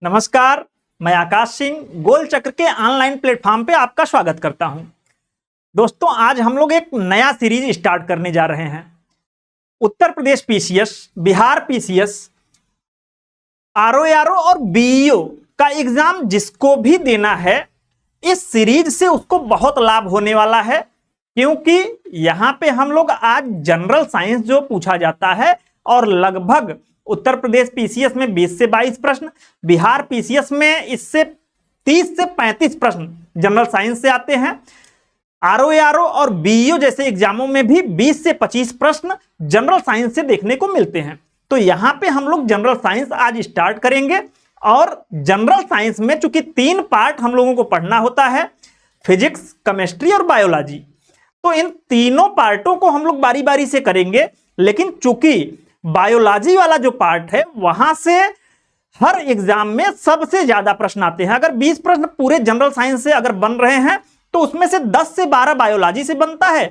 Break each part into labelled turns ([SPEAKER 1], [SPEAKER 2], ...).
[SPEAKER 1] नमस्कार, मैं आकाश सिंह गोल चक्र के ऑनलाइन प्लेटफॉर्म पे आपका स्वागत करता हूं। दोस्तों, आज हम लोग एक नया सीरीज स्टार्ट करने जा रहे हैं। Uttar Pradesh PCS, Bihar PCS, RO और बीईओ का एग्जाम जिसको भी देना है, इस सीरीज से उसको बहुत लाभ होने वाला है, क्योंकि यहां पे हम लोग आज जनरल साइंस जो पूछा जाता है और लगभग उत्तर प्रदेश पीसीएस में 20 से 22 प्रश्न, बिहार पीसीएस में इससे 30 से 35 प्रश्न जनरल साइंस से आते हैं। आरओ और बीईओ जैसे एग्जामों में भी 20 से 25 प्रश्न जनरल साइंस से देखने को मिलते हैं। तो यहां पे हम लोग जनरल साइंस आज स्टार्ट करेंगे और जनरल साइंस में चूंकि 3 पार्ट हम लोगों को पढ़ना होता है, फिजिक्स, केमिस्ट्री और बायोलॉजी, तो इन तीनों पार्टों को हम लोग बारी बारी से करेंगे। लेकिन चूंकि बायोलॉजी वाला जो पार्ट है वहां से हर एग्जाम में सबसे ज्यादा प्रश्न आते हैं। अगर 20 प्रश्न पूरे जनरल साइंस से अगर बन रहे हैं तो उसमें से 10 से 12 बायोलॉजी से बनता है,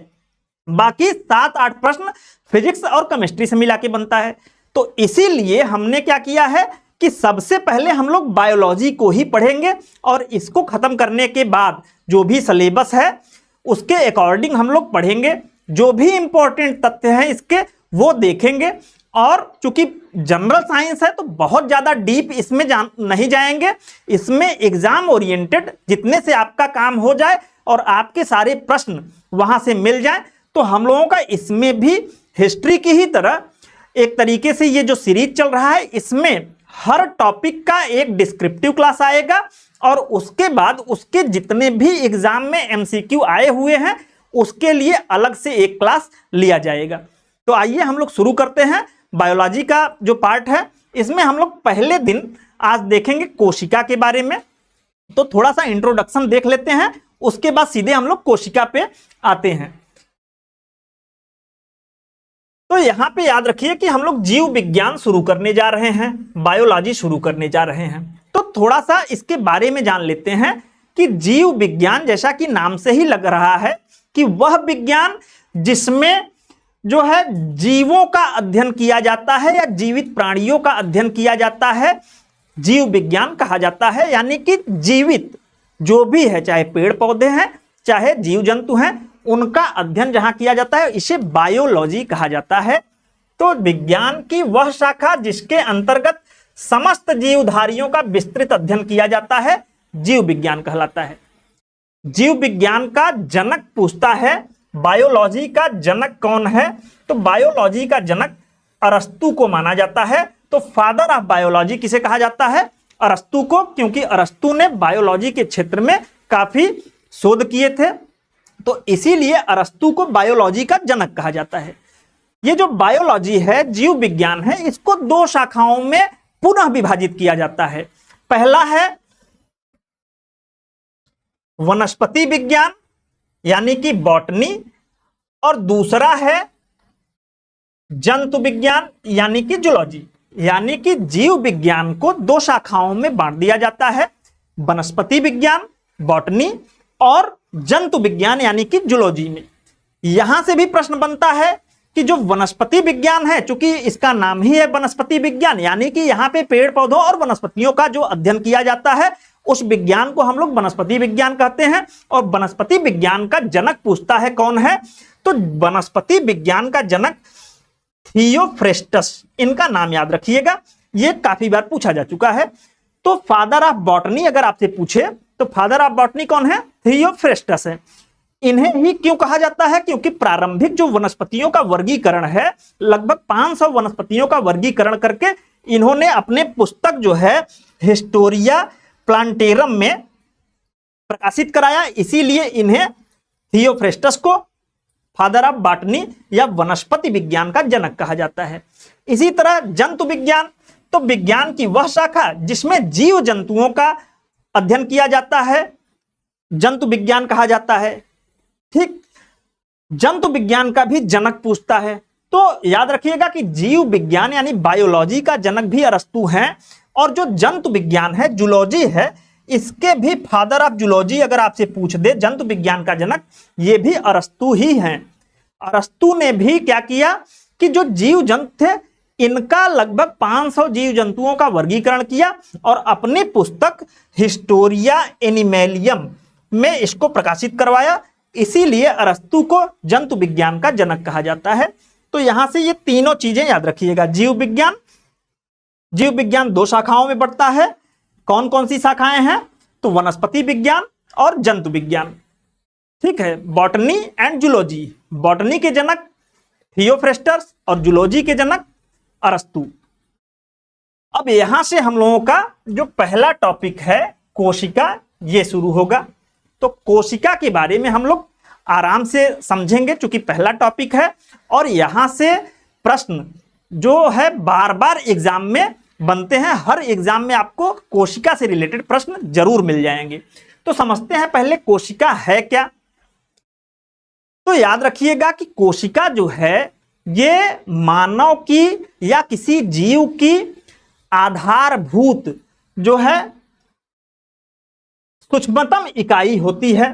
[SPEAKER 1] बाकी 7-8 प्रश्न फिजिक्स और केमिस्ट्री से मिला के बनता है। तो इसीलिए हमने क्या किया है कि सबसे पहले हम लोग बायोलॉजी को ही पढ़ेंगे और इसको खत्म करने के बाद जो भी सिलेबस है उसके अकॉर्डिंग हम लोग पढ़ेंगे, जो भी इंपॉर्टेंट तथ्य हैं इसके वो देखेंगे। और चूंकि जनरल साइंस है तो बहुत ज्यादा डीप इसमें नहीं जाएंगे, इसमें एग्जाम ओरिएंटेड जितने से आपका काम हो जाए और आपके सारे प्रश्न वहां से मिल जाए। तो हम लोगों का इसमें भी हिस्ट्री की ही तरह एक तरीके से ये जो सीरीज चल रहा है, इसमें हर टॉपिक का एक डिस्क्रिप्टिव क्लास आएगा और उसके बाद उसके जितने भी एग्जाम में एमसीक्यू आए हुए हैं उसके लिए अलग से एक क्लास लिया जाएगा। तो आइए हम लोग शुरू करते हैं। बायोलॉजी का जो पार्ट है इसमें हम लोग पहले दिन आज देखेंगे कोशिका के बारे में। तो थोड़ा सा इंट्रोडक्शन देख लेते हैं, उसके बाद सीधे हम लोग कोशिका पे आते हैं। तो यहां पे याद रखिए कि हम लोग जीव विज्ञान शुरू करने जा रहे हैं, बायोलॉजी शुरू करने जा रहे हैं। तो थोड़ा सा इसके बारे में जान लेते हैं कि जीव विज्ञान, जैसा कि नाम से ही लग रहा है कि वह विज्ञान जिसमें जो है जीवों का अध्ययन किया जाता है या जीवित प्राणियों का अध्ययन किया जाता है, जीव विज्ञान कहा जाता है। यानी कि जीवित जो भी है, चाहे पेड़ पौधे हैं चाहे जीव जंतु हैं, उनका अध्ययन जहां किया जाता है इसे बायोलॉजी कहा जाता है। तो विज्ञान की वह शाखा जिसके अंतर्गत समस्त जीवधारियों का विस्तृत अध्ययन किया जाता है जीव विज्ञान कहलाता है। जीव विज्ञान का जनक पूछता है बायोलॉजी का जनक कौन है, तो बायोलॉजी का जनक अरस्तु को माना जाता है। तो फादर ऑफ बायोलॉजी किसे कहा जाता है? अरस्तु को, क्योंकि अरस्तु ने बायोलॉजी के क्षेत्र में काफी शोध किए थे, तो इसीलिए अरस्तु को बायोलॉजी का जनक कहा जाता है। ये जो बायोलॉजी है, जीव विज्ञान है, इसको 2 शाखाओं में पुनः विभाजित किया जाता है। पहला है वनस्पति विज्ञान यानी कि बॉटनी, और दूसरा है जंतु विज्ञान यानी कि जूलॉजी। यानी कि जीव विज्ञान को 2 शाखाओं में बांट दिया जाता है, वनस्पति विज्ञान बॉटनी और जंतु विज्ञान यानी कि जूलॉजी में। यहां से भी प्रश्न बनता है कि जो वनस्पति विज्ञान है, चूंकि इसका नाम ही है वनस्पति विज्ञान, यानी कि यहाँ पे पेड़ पौधों और वनस्पतियों का जो अध्ययन किया जाता है उस विज्ञान को हम लोग वनस्पति विज्ञान कहते हैं। और वनस्पति विज्ञान का जनक पूछता है कौन है, तो वनस्पति विज्ञान का जनक थियोफ्रेस्टस, इनका नाम याद रखिएगा, ये काफी बार पूछा जा चुका है। तो फादर ऑफ बॉटनी अगर आपसे पूछे तो फादर ऑफ बॉटनी कौन है? थियोफ्रेस्टस है। इन्हें ही क्यों कहा जाता है? क्योंकि प्रारंभिक जो वनस्पतियों का वर्गीकरण है, लगभग 500 वनस्पतियों का वर्गीकरण करके इन्होंने अपने पुस्तक जो है हिस्टोरिया प्लांटेरम में प्रकाशित कराया। इसीलिए इन्हें थियोफ्रेस्टस को फादर ऑफ बॉटनी या वनस्पति विज्ञान का जनक कहा जाता है। इसी तरह जंतु विज्ञान, तो विज्ञान की वह शाखा जिसमें जीव जंतुओं का अध्ययन किया जाता है, जंतु विज्ञान कहा जाता है। ठीक, जंतु विज्ञान का भी जनक पूछता है। तो याद रखिएगा कि जीव विज्ञान यानी बायोलॉजी का जनक भी अरस्तु हैं, और जो जंतु विज्ञान है, जूलॉजी है, इसके भी फादर ऑफ जूलॉजी अगर आपसे पूछ दे, जंतु विज्ञान का जनक, ये भी अरस्तु ही हैं। अरस्तु ने भी क्या किया कि जो जीव जंतु थे इनका लगभग 500 जीव जंतुओं का वर्गीकरण किया और अपनी पुस्तक हिस्टोरिया एनिमलियम में इसको प्रकाशित करवाया। इसीलिए अरस्तु को जंतु विज्ञान का जनक कहा जाता है। तो यहां से ये तीनों चीजें याद रखिएगा। जीव विज्ञान 2 शाखाओं में बढ़ता है। कौन कौन सी शाखाएं हैं? तो वनस्पति विज्ञान और जंतु विज्ञान। ठीक है, बॉटनी एंड जूलॉजी। बॉटनी के जनक थियोफ्रेस्टस और जूलॉजी के जनक अरस्तु। अब यहां से हम लोगों का जो पहला टॉपिक है कोशिका, ये शुरू होगा। तो कोशिका के बारे में हम लोग आराम से समझेंगे चूंकि पहला टॉपिक है, और यहां से प्रश्न जो है बार बार एग्जाम में बनते हैं। हर एग्जाम में आपको कोशिका से रिलेटेड प्रश्न जरूर मिल जाएंगे। तो समझते हैं पहले कोशिका है क्या। तो याद रखिएगा कि कोशिका जो है ये मानव की या किसी जीव की आधारभूत जो है सूक्ष्मतम इकाई होती है।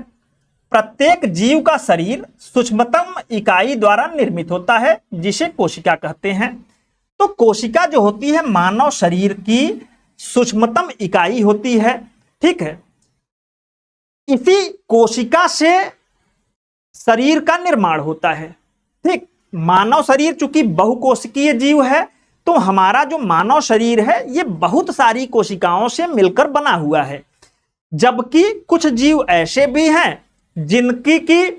[SPEAKER 1] प्रत्येक जीव का शरीर सूक्ष्मतम इकाई द्वारा निर्मित होता है, जिसे कोशिका कहते हैं। तो कोशिका जो होती है मानव शरीर की सूक्ष्मतम इकाई होती है। ठीक है, इसी कोशिका से शरीर का निर्माण होता है। ठीक, मानव शरीर चूंकि बहुकोशिकीय जीव है, तो हमारा जो मानव शरीर है ये बहुत सारी कोशिकाओं से मिलकर बना हुआ है। जबकि कुछ जीव ऐसे भी हैं जिनकी की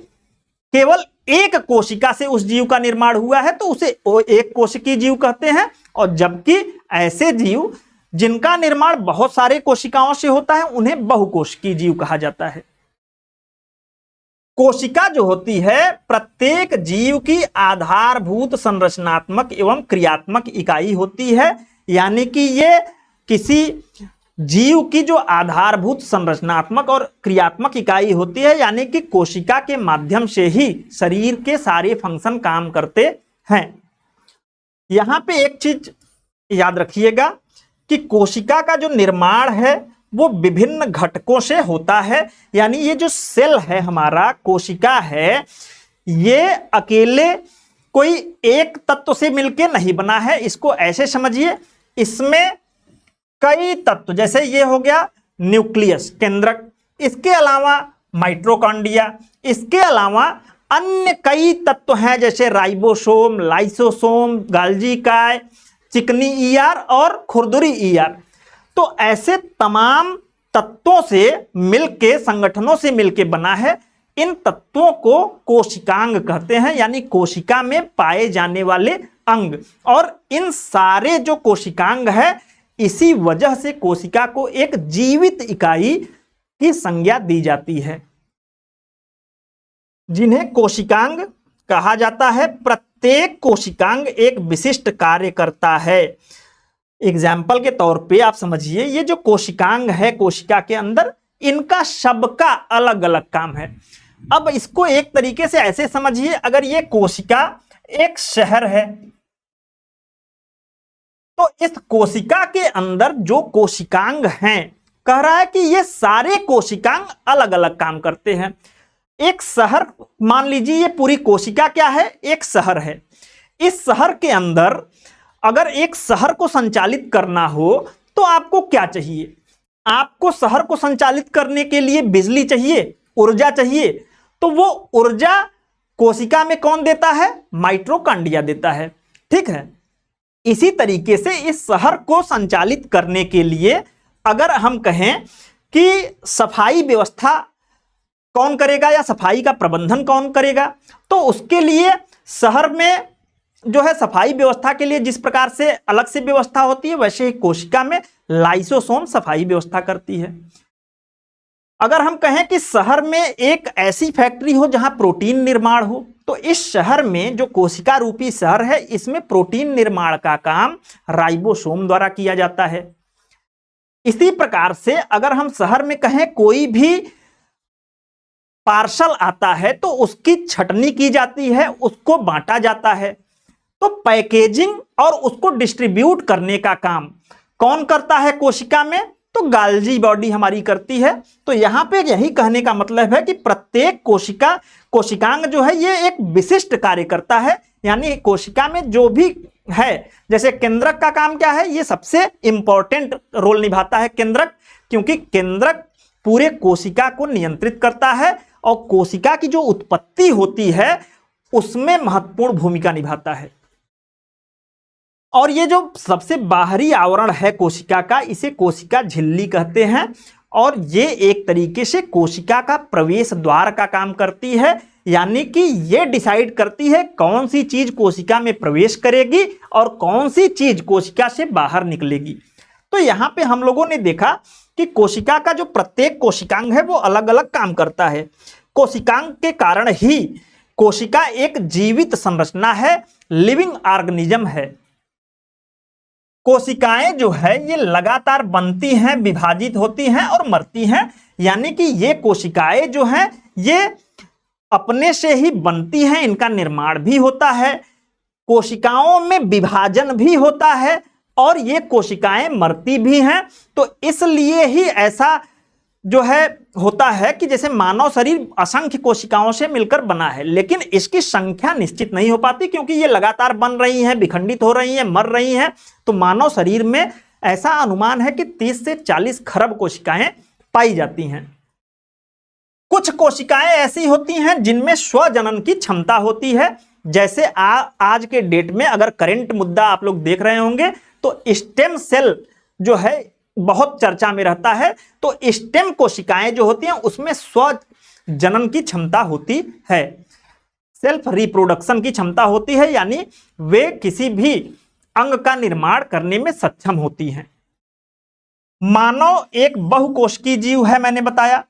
[SPEAKER 1] केवल एक कोशिका से उस जीव का निर्माण हुआ है, तो उसे एक कोशिकीय जीव कहते हैं। और जबकि ऐसे जीव जिनका निर्माण बहुत सारे कोशिकाओं से होता है, उन्हें बहुकोशिकीय जीव कहा जाता है। कोशिका जो होती है प्रत्येक जीव की आधारभूत संरचनात्मक एवं क्रियात्मक इकाई होती है। यानी कि ये किसी जीव की जो आधारभूत संरचनात्मक और क्रियात्मक इकाई होती है, यानी कि कोशिका के माध्यम से ही शरीर के सारे फंक्शन काम करते हैं। यहां पे एक चीज याद रखिएगा कि कोशिका का जो निर्माण है वो विभिन्न घटकों से होता है। यानी ये जो सेल है हमारा, कोशिका है, ये अकेले कोई एक तत्व से मिलके नहीं बना है। इसको ऐसे समझिए, इसमें कई तत्व, जैसे ये हो गया न्यूक्लियस केंद्रक, इसके अलावा माइटोकॉन्ड्रिया, इसके अलावा अन्य कई तत्व हैं जैसे राइबोसोम, लाइसोसोम, गाल्जी काय, चिकनी ईआर और खुरदुरी ईआर। तो ऐसे तमाम तत्वों से मिलके, संगठनों से मिलके बना है। इन तत्वों को कोशिकांग कहते हैं, यानी कोशिका में पाए जाने वाले अंग। और इन सारे जो कोशिकांग है, इसी वजह से कोशिका को एक जीवित इकाई की संज्ञा दी जाती है, जिन्हें कोशिकांग कहा जाता है। प्रत्येक कोशिकांग एक विशिष्ट कार्य करता है। एग्जाम्पल के तौर पे आप समझिए, ये जो कोशिकांग है कोशिका के अंदर, इनका सबका अलग अलग काम है। अब इसको एक तरीके से ऐसे समझिए, अगर ये कोशिका एक शहर है, तो इस कोशिका के अंदर जो कोशिकांग हैं, कह रहा है कि ये सारे कोशिकांग अलग अलग काम करते हैं। एक शहर मान लीजिए, ये पूरी कोशिका क्या है? एक शहर है। इस शहर के अंदर अगर एक शहर को संचालित करना हो तो आपको क्या चाहिए? आपको शहर को संचालित करने के लिए बिजली चाहिए, ऊर्जा चाहिए। तो वो ऊर्जा कोशिका में कौन देता है? माइटोकॉन्ड्रिया देता है। ठीक है, इसी तरीके से इस शहर को संचालित करने के लिए अगर हम कहें कि सफाई व्यवस्था कौन करेगा या सफाई का प्रबंधन कौन करेगा, तो उसके लिए शहर में जो है सफाई व्यवस्था के लिए जिस प्रकार से अलग से व्यवस्था होती है, वैसे ही कोशिका में लाइसोसोम सफाई व्यवस्था करती है। अगर हम कहें कि शहर में एक ऐसी फैक्ट्री हो जहां प्रोटीन निर्माण हो, तो इस शहर में जो कोशिका रूपी शहर है, इसमें प्रोटीन निर्माण का काम राइबोसोम द्वारा किया जाता है। इसी प्रकार से अगर हम शहर में कहें कोई भी पार्सल आता है तो उसकी छटनी की जाती है, उसको बांटा जाता है। तो पैकेजिंग और उसको डिस्ट्रीब्यूट करने का काम कौन करता है कोशिका में? तो गाल्जी बॉडी हमारी करती है। तो यहां पे यही कहने का मतलब है कि प्रत्येक कोशिकांग जो है ये एक विशिष्ट कार्य करता है। यानी कोशिका में जो भी है। जैसे केंद्रक का काम क्या है, ये सबसे इंपॉर्टेंट रोल निभाता है केंद्रक, क्योंकि केंद्रक पूरे कोशिका को नियंत्रित करता है और कोशिका की जो उत्पत्ति होती है उसमें महत्वपूर्ण भूमिका निभाता है। और ये जो सबसे बाहरी आवरण है कोशिका का, इसे कोशिका झिल्ली कहते हैं, और ये एक तरीके से कोशिका का प्रवेश द्वार का काम करती है, यानी कि ये डिसाइड करती है कौन सी चीज कोशिका में प्रवेश करेगी और कौन सी चीज कोशिका से बाहर निकलेगी। तो यहां पे हम लोगों ने देखा कि कोशिका का जो प्रत्येक कोशिकांग है वो अलग अलग काम करता है। कोशिकांग के कारण ही कोशिका एक जीवित संरचना है, लिविंग ऑर्गेनिज्म है। कोशिकाएं जो है ये लगातार बनती हैं, विभाजित होती हैं और मरती हैं, यानी कि ये कोशिकाएं जो हैं ये अपने से ही बनती हैं, इनका निर्माण भी होता है, कोशिकाओं में विभाजन भी होता है और ये कोशिकाएं मरती भी हैं। तो इसलिए ही ऐसा जो है होता है कि जैसे मानव शरीर असंख्य कोशिकाओं से मिलकर बना है, लेकिन इसकी संख्या निश्चित नहीं हो पाती क्योंकि ये लगातार बन रही हैं, विखंडित हो रही हैं, मर रही हैं। तो मानव शरीर में ऐसा अनुमान है कि 30 से 40 खरब कोशिकाएं पाई जाती हैं। कुछ कोशिकाएं ऐसी होती हैं जिनमें स्वजनन की क्षमता होती है। जैसे आज के डेट में अगर करंट मुद्दा आप लोग देख रहे होंगे तो स्टेम सेल जो है बहुत चर्चा में रहता है। तो स्टेम कोशिकाएं जो होती हैं उसमें स्वजनन की क्षमता होती है, सेल्फ रिप्रोडक्शन की क्षमता होती है, यानी वे किसी भी अंग का निर्माण करने में सक्षम होती हैं। मानव एक बहुकोशिकीय जीव है, मैंने बताया।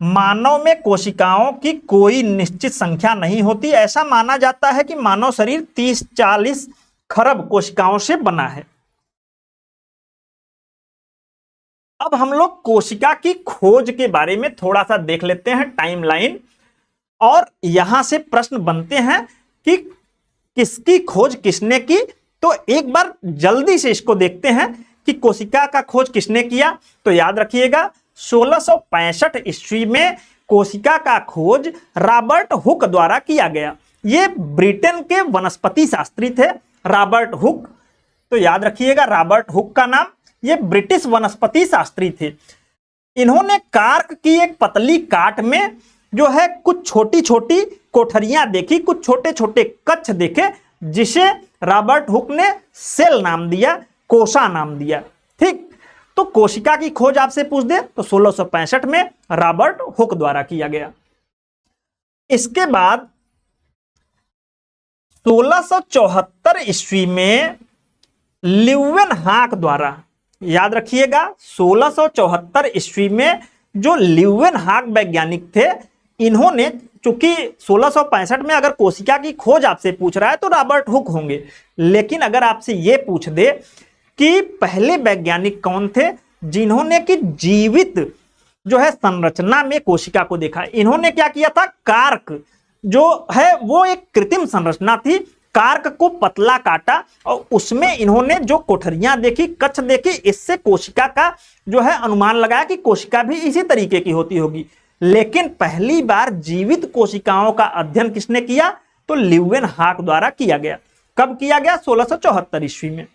[SPEAKER 1] मानव में कोशिकाओं की कोई निश्चित संख्या नहीं होती। ऐसा माना जाता है कि मानव शरीर 30-40 खरब कोशिकाओं से बना है। अब हम लोग कोशिका की खोज के बारे में थोड़ा सा देख लेते हैं, टाइमलाइन, और यहां से प्रश्न बनते हैं कि किसकी खोज किसने की। तो एक बार जल्दी से इसको देखते हैं कि कोशिका का खोज किसने किया। तो याद रखिएगा 1665 ईस्वी में कोशिका का खोज रॉबर्ट हुक द्वारा किया गया। ये ब्रिटेन के वनस्पति शास्त्री थे रॉबर्ट हुक। तो याद रखिएगा रॉबर्ट हुक का नाम, ये ब्रिटिश वनस्पति शास्त्री थे। इन्होंने कार्क की एक पतली काट में जो है कुछ छोटी छोटी कोठरियां देखी, कुछ छोटे छोटे कक्ष देखे, जिसे रॉबर्ट हुक ने सेल नाम दिया, कोशा नाम दिया। ठीक, तो कोशिका की खोज आपसे पूछ दे तो 1665 में रॉबर्ट हुक द्वारा किया गया। इसके बाद 1674 ईस्वी में ल्यूवेनहॉक द्वारा, याद रखिएगा 1674 ईस्वी में जो ल्यूवेनहॉक वैज्ञानिक थे, इन्होंने, चूंकि 1665 में अगर कोशिका की खोज आपसे पूछ रहा है तो रॉबर्ट हुक होंगे, लेकिन अगर आपसे यह पूछ दे कि पहले वैज्ञानिक कौन थे जिन्होंने कि जीवित जो है संरचना में कोशिका को देखा, इन्होंने क्या किया था, कार्क जो है वो एक कृत्रिम संरचना थी, कार्क को पतला काटा और उसमें इन्होंने जो कोठरियां देखी, कक्ष देखी, इससे कोशिका का जो है अनुमान लगाया कि कोशिका भी इसी तरीके की होती होगी। लेकिन पहली बार जीवित कोशिकाओं का अध्ययन किसने किया, तो ल्यूवेनहॉक द्वारा किया गया। कब किया गया, 1674 ईस्वी में।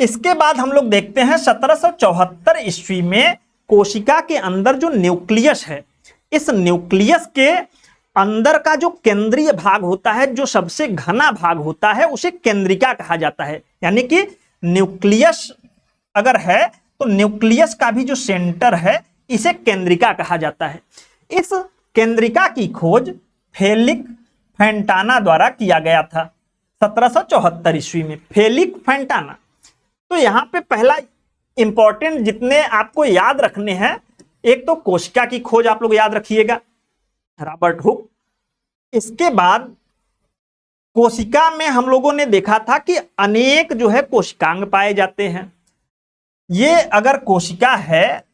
[SPEAKER 1] इसके बाद हम लोग देखते हैं 1774 ईस्वी में कोशिका के अंदर जो न्यूक्लियस है, इस न्यूक्लियस के अंदर का जो केंद्रीय भाग होता है, जो सबसे घना भाग होता है, उसे केंद्रिका कहा जाता है। यानी कि न्यूक्लियस अगर है तो न्यूक्लियस का भी जो सेंटर है इसे केंद्रिका कहा जाता है। इस केंद्रिका की खोज फेलिक फैंटाना द्वारा किया गया था 1774 ईस्वी में, फेलिक फैंटाना। तो यहां पे पहला इंपॉर्टेंट जितने आपको याद रखने हैं, एक तो कोशिका की खोज आप लोग याद रखिएगा, रॉबर्ट हुक। इसके बाद कोशिका में हम लोगों ने देखा था कि अनेक जो है कोशिकांग पाए जाते हैं। ये अगर कोशिका है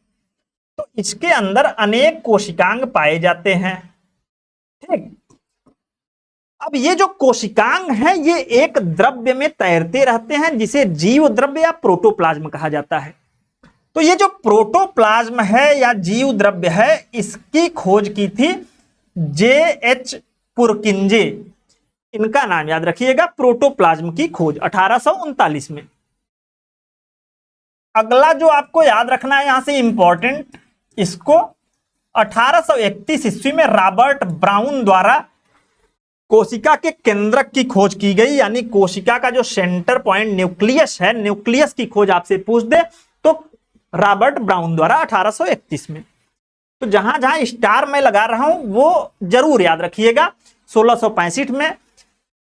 [SPEAKER 1] तो इसके अंदर अनेक कोशिकांग पाए जाते हैं। ठीक, अब ये जो कोशिकांग है ये एक द्रव्य में तैरते रहते हैं जिसे जीव द्रव्य या प्रोटोप्लाज्म कहा जाता है। तो ये जो प्रोटोप्लाज्म है या जीव द्रव्य है, इसकी खोज की थी J.H. पुरकिंजे। इनका नाम याद रखिएगा, प्रोटोप्लाज्म की खोज 1839 में। अगला जो आपको याद रखना है यहां से इंपॉर्टेंट, इसको 1831 ईस्वी में रॉबर्ट ब्राउन द्वारा कोशिका के केंद्रक की खोज की गई, यानी कोशिका का जो सेंटर पॉइंट न्यूक्लियस है, न्यूक्लियस की खोज आपसे पूछ दे तो रॉबर्ट ब्राउन द्वारा 1831 में। तो जहां जहां स्टार मैं लगा रहा हूं वो जरूर याद रखिएगा। 1665 में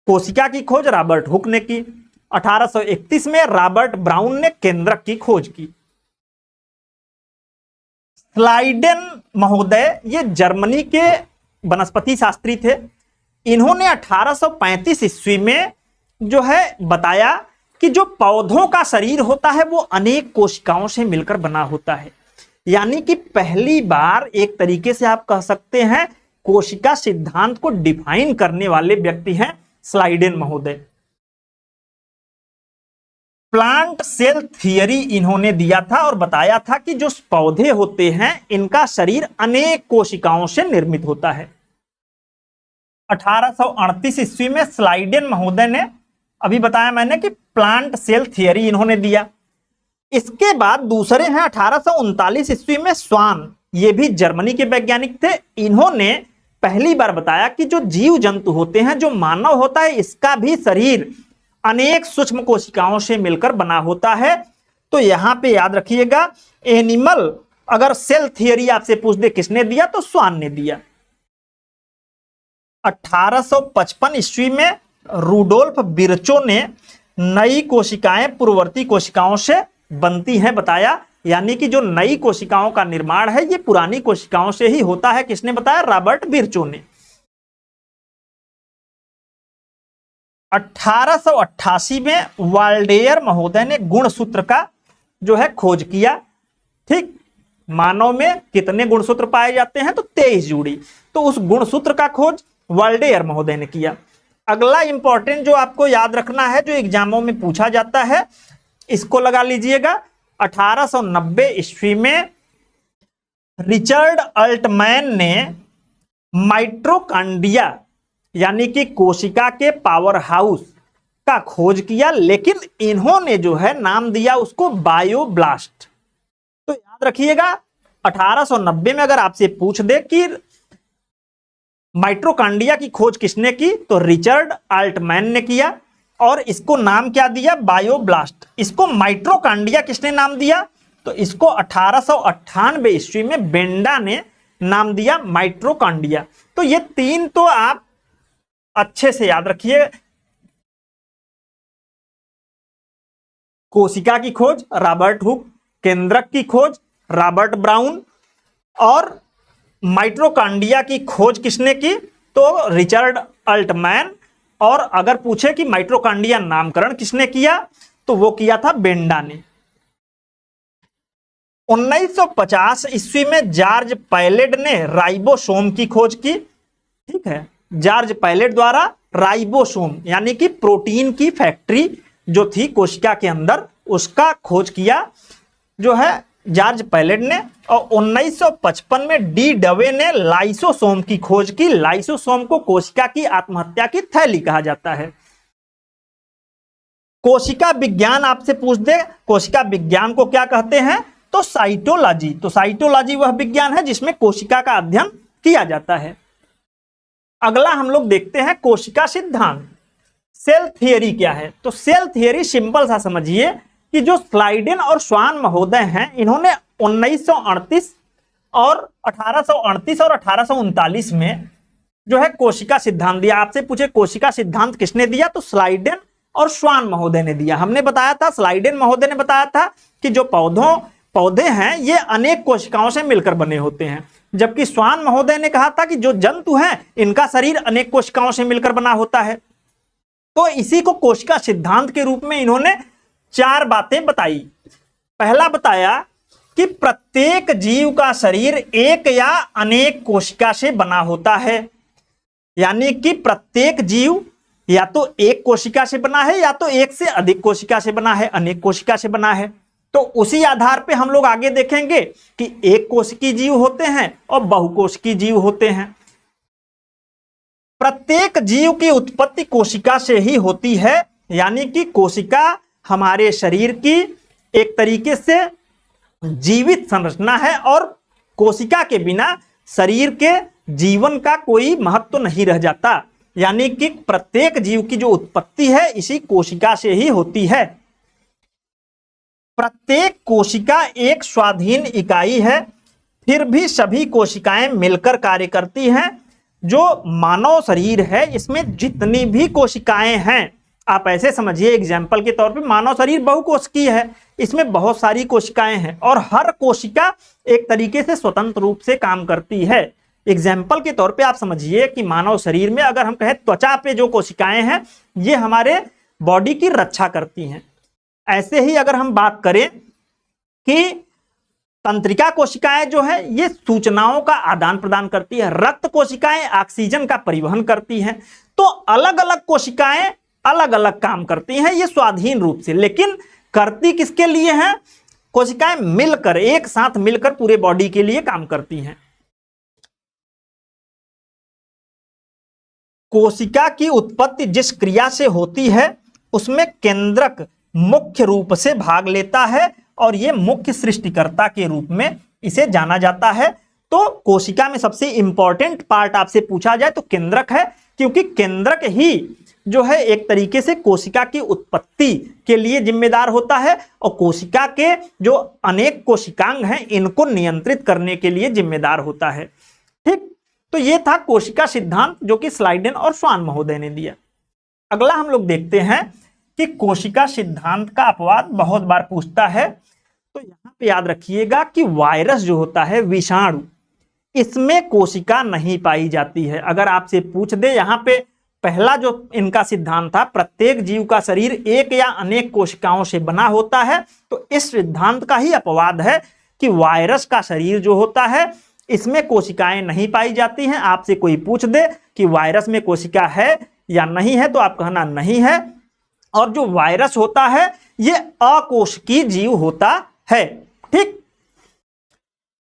[SPEAKER 1] कोशिका की खोज रॉबर्ट हुक ने की, 1831 में रॉबर्ट ब्राउन ने केंद्रक की खोज की। स्लाइडेन महोदय ये जर्मनी के वनस्पति शास्त्री थे। इन्होंने 1835 ईस्वी में जो है बताया कि जो पौधों का शरीर होता है वो अनेक कोशिकाओं से मिलकर बना होता है, यानी कि पहली बार एक तरीके से आप कह सकते हैं कोशिका सिद्धांत को डिफाइन करने वाले व्यक्ति हैं स्लाइडेन महोदय। प्लांट सेल थियरी इन्होंने दिया था और बताया था कि जो पौधे होते हैं इनका शरीर अनेक कोशिकाओं से निर्मित होता है। 1838 ईस्वी में स्लाइडेन महोदय ने, अभी बताया मैंने कि प्लांट सेल थियरी इन्होंने दिया। इसके बाद दूसरे हैं 1839 ईस्वी में स्वान, ये भी जर्मनी के वैज्ञानिक थे। इन्होंने पहली बार बताया कि जो जीव जंतु होते हैं, जो मानव होता है, इसका भी शरीर अनेक सूक्ष्म कोशिकाओं से मिलकर बना होता है। तो यहां पे याद रखिएगा, एनिमल अगर सेल थियरी आपसे पूछ दे किसने दिया तो स्वान ने दिया। 1855 ईस्वी में रूडोल्फ विर्चो ने नई कोशिकाएं पूर्ववर्ती कोशिकाओं से बनती हैं बताया, यानी कि जो नई कोशिकाओं का निर्माण है ये पुरानी कोशिकाओं से ही होता है। किसने बताया? रॉबर्ट विर्चो ने। 1888 में वाल्डेयर महोदय ने गुणसूत्र का जो है खोज किया। ठीक, मानव में कितने गुणसूत्र पाए जाते हैं? तो 23 जोड़ी। तो उस गुणसूत्र का खोज वाल्डेयर महोदय ने किया। अगला इंपॉर्टेंट जो आपको याद रखना है, जो एग्जामों में पूछा जाता है, इसको लगा लीजिएगा। 1890 ईस्वी में रिचर्ड अल्टमैन ने माइटोकॉन्ड्रिया यानी कि कोशिका के पावर हाउस का खोज किया, लेकिन इन्होंने जो है नाम दिया उसको बायोब्लास्ट। तो याद रखिएगा 1890 में अगर आपसे पूछ दे कि माइटोकॉन्ड्रिया की खोज किसने की, तो रिचर्ड अल्टमैन ने किया और इसको नाम क्या दिया? बायोब्लास्ट। इसको माइटोकॉन्ड्रिया किसने नाम दिया? तो इसको 1898 ईस्वी में बेंडा ने नाम दिया माइटोकॉन्ड्रिया। तो ये तीन तो आप अच्छे से याद रखिए। कोशिका की खोज रॉबर्ट हुक, केंद्रक की खोज रॉबर्ट ब्राउन और माइटोकॉन्ड्रिया की खोज किसने की? तो रिचर्ड अल्टमैन। और अगर पूछे कि माइटोकॉन्ड्रिया नामकरण किसने किया, तो वो किया था बेंडा ने। 1950 ईस्वी में जॉर्ज पैलेट ने राइबोसोम की खोज की। ठीक है, जॉर्ज पैलेट द्वारा राइबोसोम यानी कि प्रोटीन की फैक्ट्री जो थी कोशिका के अंदर, उसका खोज किया जो है जॉर्ज पैलेट ने। और 1955 में डी डवे ने लाइसोसोम की खोज की। लाइसोसोम को कोशिका की आत्महत्या की थैली कहा जाता है। कोशिका विज्ञान आपसे पूछ दे, कोशिका विज्ञान को क्या कहते हैं? तो साइटोलॉजी। तो साइटोलॉजी वह विज्ञान है जिसमें कोशिका का अध्ययन किया जाता है। अगला हम लोग देखते हैं कोशिका सिद्धांत। सेल थियरी क्या है? तो सेल थियरी सिंपल सा समझिए कि जो स्लाइडेन और स्वान महोदय हैं, इन्होंने 1938 और 1838 और 1839 में जो है कोशिका सिद्धांत दिया। आपसे पूछे कोशिका सिद्धांत किसने दिया, तो स्लाइडेन और स्वान महोदय ने दिया। हमने बताया था, स्लाइडेन महोदय ने बताया था कि जो पौधे हैं ये अनेक कोशिकाओं से मिलकर बने होते हैं, जबकि स्वान महोदय ने कहा था कि जो जंतु हैं इनका शरीर अनेक कोशिकाओं से मिलकर बना होता है। तो इसी को कोशिका सिद्धांत के रूप में इन्होंने 4 बातें बताई। पहला बताया कि प्रत्येक जीव का शरीर एक या अनेक कोशिका से बना होता है, यानी कि प्रत्येक जीव या तो एक कोशिका से बना है या तो एक से अधिक कोशिका से बना है, अनेक कोशिका से बना है। तो उसी आधार पे हम लोग आगे देखेंगे कि एक कोशिकीय जीव होते हैं और बहुकोशिकीय जीव होते हैं। प्रत्येक जीव की उत्पत्ति कोशिका से ही होती है, यानी कि कोशिका हमारे शरीर की एक तरीके से जीवित संरचना है और कोशिका के बिना शरीर के जीवन का कोई महत्व नहीं रह जाता। यानी कि प्रत्येक जीव की जो उत्पत्ति है इसी कोशिका से ही होती है। प्रत्येक कोशिका एक स्वाधीन इकाई है, फिर भी सभी कोशिकाएं मिलकर कार्य करती हैं। जो मानव शरीर है इसमें जितनी भी कोशिकाएं हैं, आप ऐसे समझिए एग्जाम्पल के तौर पे मानव शरीर बहुकोशिकीय है, इसमें बहुत सारी कोशिकाएं हैं और हर कोशिका एक तरीके से स्वतंत्र रूप से काम करती है। एग्जाम्पल के तौर पे आप समझिए कि मानव शरीर में अगर हम कहें त्वचा पे जो कोशिकाएं हैं ये हमारे बॉडी की रक्षा करती हैं। ऐसे ही अगर हम बात करें कि तंत्रिका कोशिकाएं जो है ये सूचनाओं का आदान प्रदान करती है, रक्त कोशिकाएं ऑक्सीजन का परिवहन करती हैं। तो अलग अलग कोशिकाएं अलग अलग काम करती हैं ये स्वाधीन रूप से, लेकिन करती किसके लिए हैं? कोशिकाएं मिलकर, एक साथ मिलकर पूरे बॉडी के लिए काम करती हैं। कोशिका की उत्पत्ति जिस क्रिया से होती है उसमें केंद्रक मुख्य रूप से भाग लेता है और यह मुख्य सृष्टिकर्ता के रूप में इसे जाना जाता है। तो कोशिका में सबसे इंपॉर्टेंट पार्ट आपसे पूछा जाए तो केंद्रक है, क्योंकि केंद्रक ही जो है एक तरीके से कोशिका की उत्पत्ति के लिए जिम्मेदार होता है और कोशिका के जो अनेक कोशिकांग हैं इनको नियंत्रित करने के लिए जिम्मेदार होता है। ठीक, तो ये था कोशिका सिद्धांत जो कि स्लाइडेन और स्वान महोदय ने दिया। अगला हम लोग देखते हैं कि कोशिका सिद्धांत का अपवाद बहुत बार पूछता है। तो यहां पे याद रखिएगा कि वायरस जो होता है, विषाणु, इसमें कोशिका नहीं पाई जाती है। अगर आपसे पूछ दे यहां पे पहला जो इनका सिद्धांत था, प्रत्येक जीव का शरीर एक या अनेक कोशिकाओं से बना होता है, तो इस सिद्धांत का ही अपवाद है कि वायरस का शरीर जो होता है इसमें कोशिकाएं नहीं पाई जाती हैं। आपसे कोई पूछ दे कि वायरस में कोशिका है या नहीं है तो आप कहना नहीं है। और जो वायरस होता है ये अकोशिकीय जीव होता है। ठीक,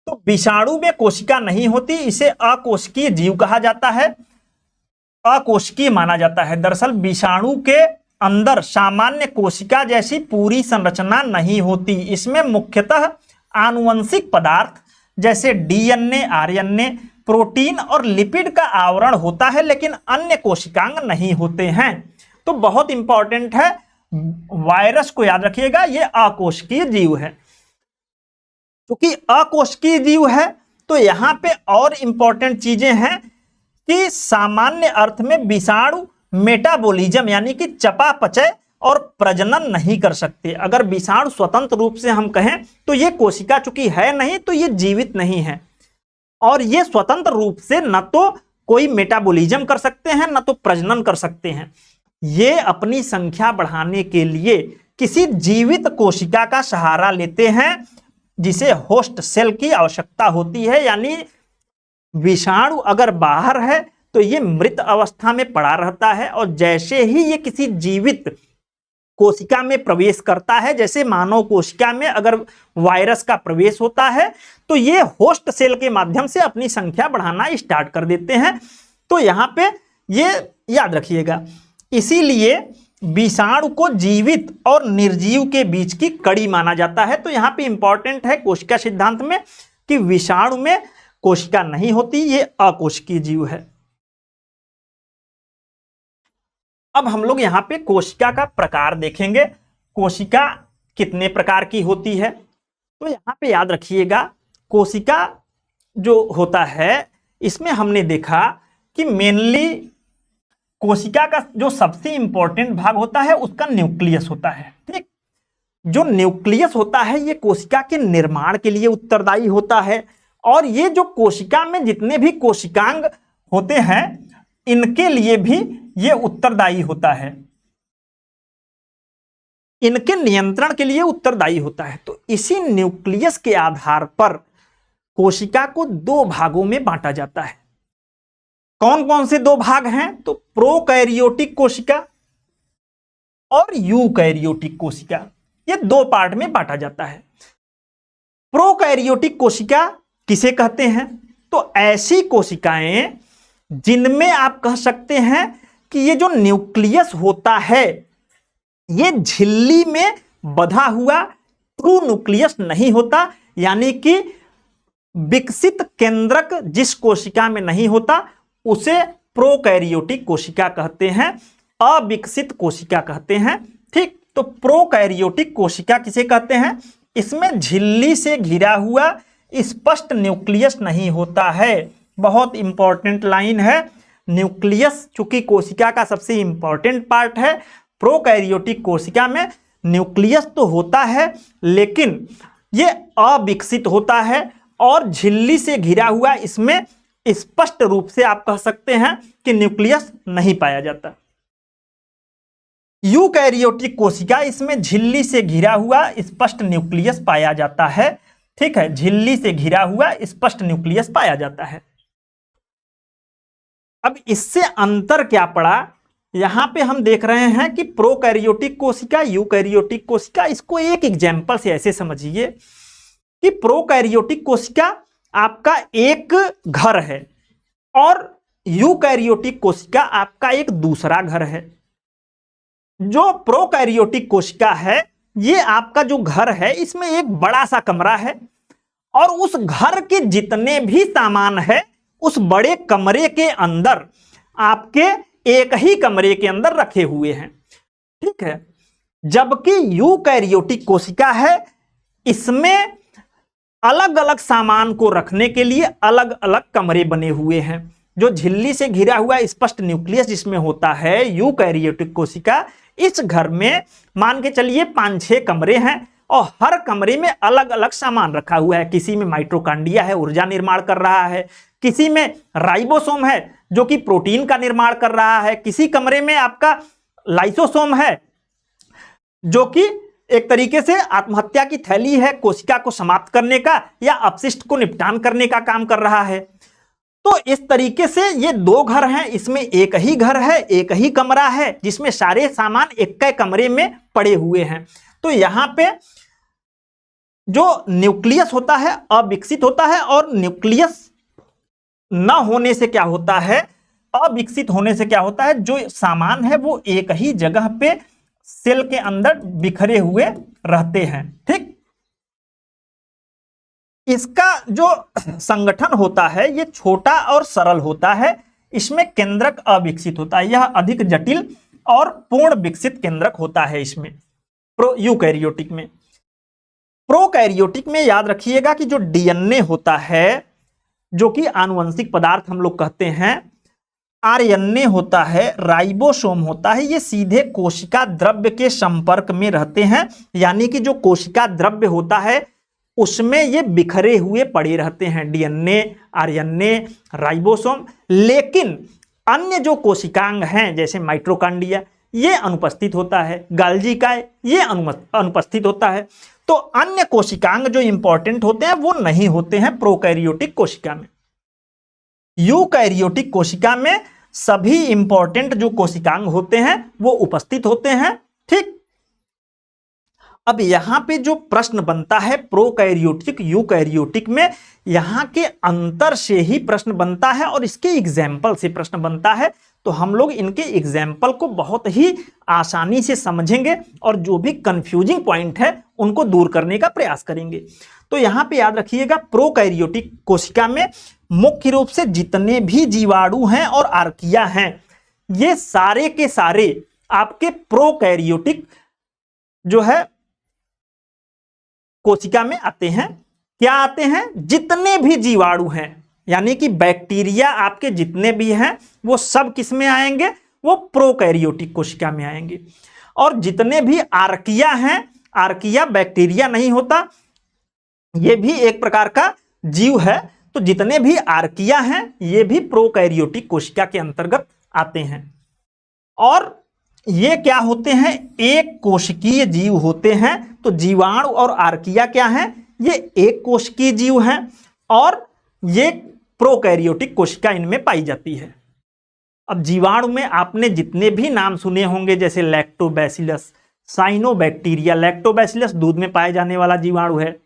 [SPEAKER 1] तो विषाणु में कोशिका नहीं होती, इसे अकोशिकीय जीव कहा जाता है, अकोशिकीय माना जाता है। दरअसल विषाणु के अंदर सामान्य कोशिका जैसी पूरी संरचना नहीं होती, इसमें मुख्यतः आनुवंशिक पदार्थ जैसे डीएनए, आरएनए, प्रोटीन और लिपिड का आवरण होता है, लेकिन अन्य कोशिकांग नहीं होते हैं। तो बहुत इंपॉर्टेंट है, वायरस को याद रखिएगा, यह अकोशिकीय जीव है। क्योंकि अकोशिकीय जीव है तो यहां पे और इंपॉर्टेंट चीजें हैं कि सामान्य अर्थ में विषाणु मेटाबॉलिज्म यानी कि चयापचय और प्रजनन नहीं कर सकते। अगर विषाणु स्वतंत्र रूप से हम कहें तो ये कोशिका चूंकि है नहीं तो ये जीवित नहीं है, और ये स्वतंत्र रूप से न तो कोई मेटाबॉलिज्म कर सकते हैं न तो प्रजनन कर सकते हैं। ये अपनी संख्या बढ़ाने के लिए किसी जीवित कोशिका का सहारा लेते हैं जिसे होस्ट सेल की आवश्यकता होती है। यानी विषाणु अगर बाहर है तो ये मृत अवस्था में पड़ा रहता है, और जैसे ही ये किसी जीवित कोशिका में प्रवेश करता है, जैसे मानव कोशिका में अगर वायरस का प्रवेश होता है तो ये होस्ट सेल के माध्यम से अपनी संख्या बढ़ाना स्टार्ट कर देते हैं। तो यहां पे ये याद रखिएगा, इसीलिए विषाणु को जीवित और निर्जीव के बीच की कड़ी माना जाता है। तो यहां पे इंपॉर्टेंट है कोशिका सिद्धांत में कि विषाणु में कोशिका नहीं होती, ये अकोशिकीय जीव है। अब हम लोग यहां पे कोशिका का प्रकार देखेंगे, कोशिका कितने प्रकार की होती है। तो यहां पे याद रखिएगा, कोशिका जो होता है इसमें हमने देखा कि मेनली कोशिका का जो सबसे इंपॉर्टेंट भाग होता है उसका न्यूक्लियस होता है। ठीक, जो न्यूक्लियस होता है ये कोशिका के निर्माण के लिए उत्तरदायी होता है, और ये जो कोशिका में जितने भी कोशिकांग होते हैं इनके लिए भी ये उत्तरदायी होता है, इनके नियंत्रण के लिए उत्तरदायी होता है। तो इसी न्यूक्लियस के आधार पर कोशिका को दो भागों में बांटा जाता है। कौन कौन से दो भाग हैं? तो प्रोकैरियोटिक कोशिका और यूकैरियोटिक कोशिका, ये दो पार्ट में बांटा जाता है। प्रोकैरियोटिक कोशिका किसे कहते हैं? तो ऐसी कोशिकाएं जिनमें आप कह सकते हैं कि ये जो न्यूक्लियस होता है ये झिल्ली में बंधा हुआ ट्रू न्यूक्लियस नहीं होता, यानी कि विकसित केंद्रक जिस कोशिका में नहीं होता उसे प्रोकैरियोटिक कोशिका कहते हैं, अविकसित कोशिका कहते हैं। ठीक, तो प्रोकैरियोटिक कोशिका किसे कहते हैं? इसमें झिल्ली से घिरा हुआ स्पष्ट न्यूक्लियस नहीं होता है। बहुत इंपॉर्टेंट लाइन है, न्यूक्लियस चूंकि कोशिका का सबसे इंपॉर्टेंट पार्ट है, प्रोकैरियोटिक कोशिका में न्यूक्लियस तो होता है लेकिन ये अविकसित होता है और झिल्ली से घिरा हुआ इसमें स्पष्ट रूप से आप कह सकते हैं कि न्यूक्लियस नहीं पाया जाता। यूकैरियोटिक कोशिका, इसमें झिल्ली से घिरा हुआ स्पष्ट न्यूक्लियस पाया जाता है। ठीक है, झिल्ली से घिरा हुआ स्पष्ट न्यूक्लियस पाया जाता है। अब इससे अंतर क्या पड़ा? यहां पे हम देख रहे हैं कि प्रोकैरियोटिक कोशिका, यूकैरियोटिक कोशिका, इसको एक एग्जाम्पल से ऐसे समझिए कि प्रोकैरियोटिक कोशिका आपका एक घर है और यूकैरियोटिक कोशिका आपका एक दूसरा घर है। जो प्रोकैरियोटिक कोशिका है ये आपका जो घर है इसमें एक बड़ा सा कमरा है और उस घर के जितने भी सामान है उस बड़े कमरे के अंदर आपके एक ही कमरे के अंदर रखे हुए हैं। ठीक है, जबकि यूकैरियोटिक कोशिका है इसमें अलग अलग सामान को रखने के लिए अलग अलग कमरे बने हुए हैं। जो झिल्ली से घिरा हुआ स्पष्ट न्यूक्लियस जिसमें होता है यूकैरियोटिक कोशिका, इस घर में मान के चलिए 5-6 कमरे हैं और हर कमरे में अलग अलग सामान रखा हुआ है। किसी में माइटोकॉन्ड्रिया है, ऊर्जा निर्माण कर रहा है, किसी में राइबोसोम है जो कि प्रोटीन का निर्माण कर रहा है, किसी कमरे में आपका लाइसोसोम है जो कि एक तरीके से आत्महत्या की थैली है, कोशिका को समाप्त करने का या अपशिष्ट को निपटान करने का काम कर रहा है। तो इस तरीके से ये 2 घर हैं, इसमें एक ही घर है, एक ही कमरा है जिसमें सारे सामान एक कमरे में पड़े हुए हैं। तो यहां पे जो न्यूक्लियस होता है अविकसित होता है और न्यूक्लियस न होने से क्या होता है, अविकसित होने से क्या होता है, जो सामान है वो एक ही जगह पे सेल के अंदर बिखरे हुए रहते हैं। ठीक, इसका जो संगठन होता है ये छोटा और सरल होता है, इसमें केंद्रक अविकसित होता है, यह अधिक जटिल और पूर्ण विकसित केंद्रक होता है इसमें यूकैरियोटिक में। प्रोकैरियोटिक में याद रखिएगा कि जो डीएनए होता है जो कि आनुवंशिक पदार्थ हम लोग कहते हैं, आरएनए होता है, राइबोसोम होता है, ये सीधे कोशिका द्रव्य के संपर्क में रहते हैं, यानी कि जो कोशिका द्रव्य होता है उसमें ये बिखरे हुए पड़े रहते हैं, डीएनए, आरएनए, राइबोसोम। लेकिन अन्य जो कोशिकांग हैं जैसे माइटोकॉन्ड्रिया ये अनुपस्थित होता है, गाल्जी काय ये अनुपस्थित होता है। तो अन्य कोशिकांग जो इंपॉर्टेंट होते हैं वो नहीं होते हैं प्रोकैरियोटिक कोशिका में। यूकैरियोटिक कोशिका में सभी इंपॉर्टेंट जो कोशिकांग होते हैं वो उपस्थित होते हैं। ठीक, अब यहां पे जो प्रश्न बनता है प्रोकैरियोटिक यूकैरियोटिक में, यहां के अंतर से ही प्रश्न बनता है और इसके एग्जाम्पल से प्रश्न बनता है। तो हम लोग इनके एग्जाम्पल को बहुत ही आसानी से समझेंगे और जो भी कंफ्यूजिंग पॉइंट है उनको दूर करने का प्रयास करेंगे। तो यहां पे याद रखिएगा प्रोकैरियोटिक कोशिका में मुख्य रूप से जितने भी जीवाणु हैं और आर्किया हैं ये सारे के सारे आपके प्रोकैरियोटिक जो है कोशिका में आते हैं। क्या आते हैं? जितने भी जीवाणु हैं, यानी कि बैक्टीरिया आपके जितने भी हैं वो सब किस में आएंगे? वो प्रोकैरियोटिक कोशिका में आएंगे। और जितने भी आर्किया हैं, आर्किया बैक्टीरिया नहीं होता, ये भी एक प्रकार का जीव है, तो जितने भी आर्किया हैं ये भी प्रोकैरियोटिक कोशिका के अंतर्गत आते हैं। और ये क्या होते हैं? एक कोशिकीय जीव होते हैं। तो जीवाणु और आर्किया क्या हैं? ये एक कोशिकीय जीव हैं और ये प्रोकैरियोटिक कोशिका इनमें पाई जाती है। अब जीवाणु में आपने जितने भी नाम सुने होंगे जैसे लैक्टोबैसिलस, साइनोबैक्टीरिया, लैक्टोबैसिलस दूध में पाए जाने वाला जीवाणु है,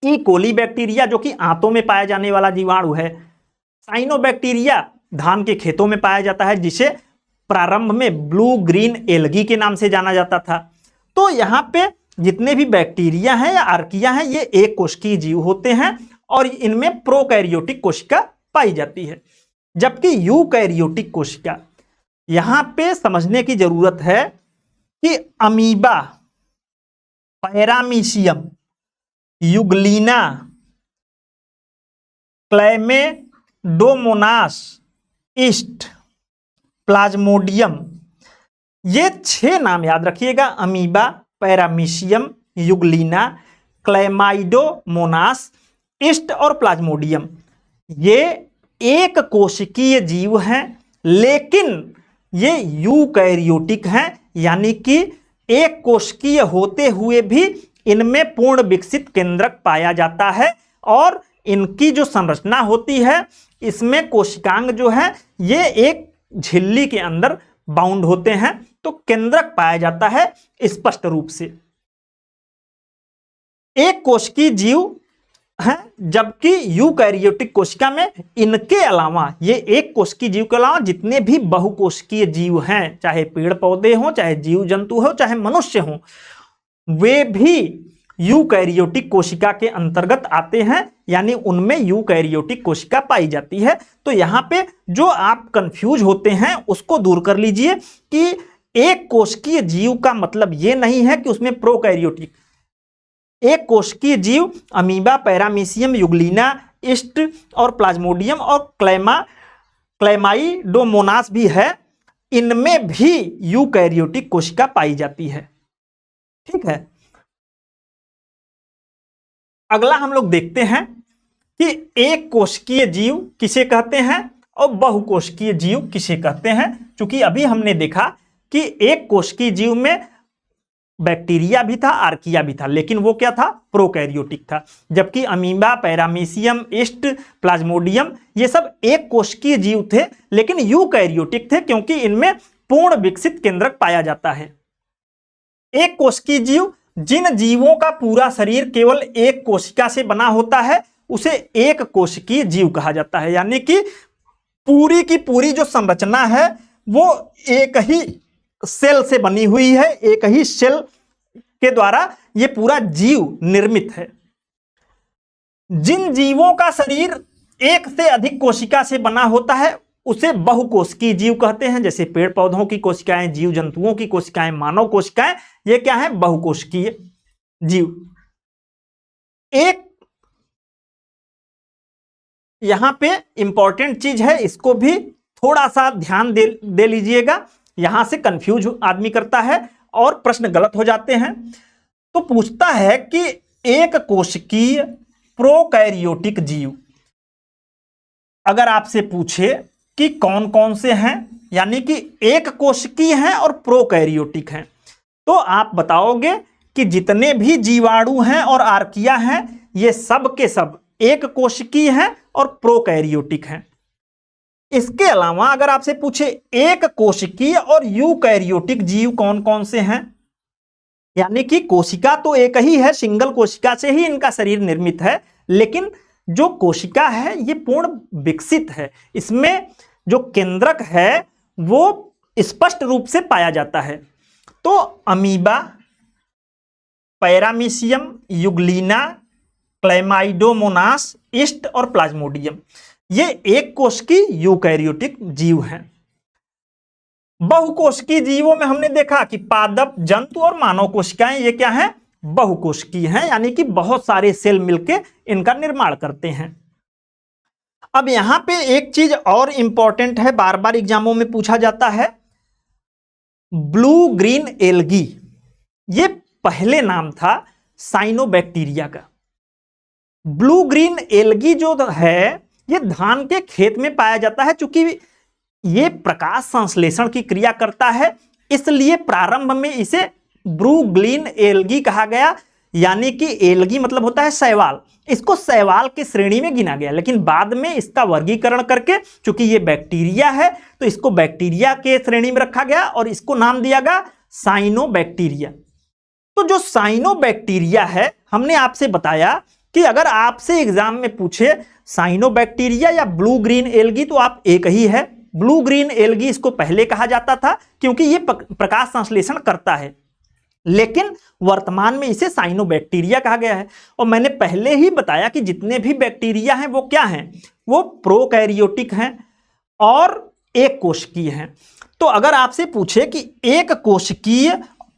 [SPEAKER 1] ई कोली बैक्टीरिया जो कि आंतों में पाया जाने वाला जीवाणु है, साइनोबैक्टीरिया धान के खेतों में पाया जाता है, जिसे प्रारंभ में ब्लू ग्रीन एल्गी के नाम से जाना जाता था। तो यहाँ पे जितने भी बैक्टीरिया हैं या आर्किया हैं, ये एक कोशिकीय जीव होते हैं और इनमें प्रोकैरियोटिक कोशिका पाई जाती है। जबकि यूकैरियोटिक कोशिका, यहाँ पे समझने की जरूरत है कि amoeba, paramecium, euglena, chlamydomonas, yeast, plasmodium, ये 6 नाम याद रखिएगा। Amoeba, paramecium, euglena, chlamydomonas, yeast और प्लाज्मोडियम, ये एक कोशिकीय जीव हैं, लेकिन ये यूकैरियोटिक हैं, यानी कि एक कोशिकीय होते हुए भी इनमें पूर्ण विकसित केंद्रक पाया जाता है और इनकी जो संरचना होती है, इसमें कोशिकांग जो है ये एक झिल्ली के अंदर बाउंड होते हैं, तो केंद्रक पाया जाता है स्पष्ट रूप से। एक कोशिकीय जीव है, जबकि यूकैरियोटिक कोशिका में इनके अलावा, ये एक कोशिकीय जीव के अलावा जितने भी बहुकोशिकीय जीव हैं, चाहे पेड़ पौधे हों, चाहे जीव जंतु हो, चाहे मनुष्य हों, वे भी यूकैरियोटिक कोशिका के अंतर्गत आते हैं, यानी उनमें यूकैरियोटिक कोशिका पाई जाती है। तो यहाँ पे जो आप कंफ्यूज होते हैं उसको दूर कर लीजिए कि एक कोशिकीय जीव का मतलब ये नहीं है कि उसमें प्रोकैरियोटिक, एक कोशिकीय जीव अमीबा, पैरामीशियम, युगलीना, ईस्ट और प्लाज्मोडियम और क्लैमाइडोमोनास भी है, इनमें भी यूकैरियोटिक कोशिका पाई जाती है। ठीक है, अगला हम लोग देखते हैं कि एक कोशिकीय जीव किसे कहते हैं और बहुकोशिकीय जीव किसे कहते हैं। चूंकि अभी हमने देखा कि एक कोशिकीय जीव में बैक्टीरिया भी था, आर्किया भी था, लेकिन वो क्या था, प्रोकैरियोटिक था। जबकि अमीबा, पैरामीशियम, ईस्ट, प्लाज्मोडियम ये सब एक कोशिकीय जीव थे, लेकिन यूकैरियोटिक थे, क्योंकि इनमें पूर्ण विकसित केंद्रक पाया जाता है। एक कोशिकीय जीव, जिन जीवों का पूरा शरीर केवल एक कोशिका से बना होता है, उसे एक कोशिकीय जीव कहा जाता है। यानी कि पूरी की पूरी जो संरचना है वो एक ही सेल से बनी हुई है, एक ही सेल के द्वारा ये पूरा जीव निर्मित है। जिन जीवों का शरीर एक से अधिक कोशिका से बना होता है उसे बहुकोशिकीय जीव कहते हैं। जैसे पेड़ पौधों की कोशिकाएं, जीव जंतुओं की कोशिकाएं, मानव कोशिकाएं, ये क्या है, बहुकोशिकीय जीव। एक यहां पे इंपॉर्टेंट चीज है, इसको भी थोड़ा सा ध्यान दे लीजिएगा, यहां से कंफ्यूज आदमी करता है और प्रश्न गलत हो जाते हैं। तो पूछता है कि एक कोशिकीय प्रोकैरियोटिक जीव, अगर आपसे पूछे कि कौन कौन से हैं, यानी कि एक कोशिकीय हैं और प्रोकैरियोटिक हैं, तो आप बताओगे कि जितने भी जीवाणु हैं और आर्किया हैं, ये सब के सब एक कोशिकीय हैं और प्रोकैरियोटिक हैं। इसके अलावा अगर आपसे पूछे एक कोशिकीय और यूकैरियोटिक जीव कौन कौन से हैं, यानी कि कोशिका तो एक ही है, सिंगल कोशिका से ही इनका शरीर निर्मित है, लेकिन जो कोशिका है ये पूर्ण विकसित है, इसमें जो केंद्रक है वो स्पष्ट रूप से पाया जाता है। तो amoeba, paramecium, euglena, chlamydomonas, yeast और प्लाज्मोडियम, ये एक कोशिकीय यूकैरियोटिक जीव हैं। बहुकोशिकीय जीवों में हमने देखा कि पादप, जंतु और मानव कोशिकाएं ये क्या हैं, बहुकोशिकीय हैं, यानी कि बहुत सारे सेल मिलके इनका निर्माण करते हैं। अब यहां पे एक चीज और इंपॉर्टेंट है, बार बार एग्जामों में पूछा जाता है, ब्लू ग्रीन एल्गी, ये पहले नाम था साइनोबैक्टीरिया का। ब्लू ग्रीन एल्गी जो है ये धान के खेत में पाया जाता है। चूंकि ये प्रकाश संश्लेषण की क्रिया करता है, इसलिए प्रारंभ में इसे ब्लू ग्रीन एल्गी कहा गया, यानी कि एल्गी मतलब होता है शैवाल, इसको शैवाल की श्रेणी में गिना गया। लेकिन बाद में इसका वर्गीकरण करके, चूंकि ये बैक्टीरिया है तो इसको बैक्टीरिया के श्रेणी में रखा गया और इसको नाम दिया गया साइनोबैक्टीरिया। तो जो साइनोबैक्टीरिया है, हमने आपसे बताया कि अगर आपसे एग्जाम में पूछे साइनोबैक्टीरिया या ब्लू ग्रीन एल्गी तो आप एक ही है। ब्लू ग्रीन एल्गी इसको पहले कहा जाता था क्योंकि ये प्रकाश संश्लेषण करता है, लेकिन वर्तमान में इसे साइनोबैक्टीरिया कहा गया है। और मैंने पहले ही बताया कि जितने भी बैक्टीरिया हैं वो क्या हैं, वो प्रोकैरियोटिक हैं और एक कोशिकीय हैं। तो अगर आपसे पूछे कि एक कोशिकीय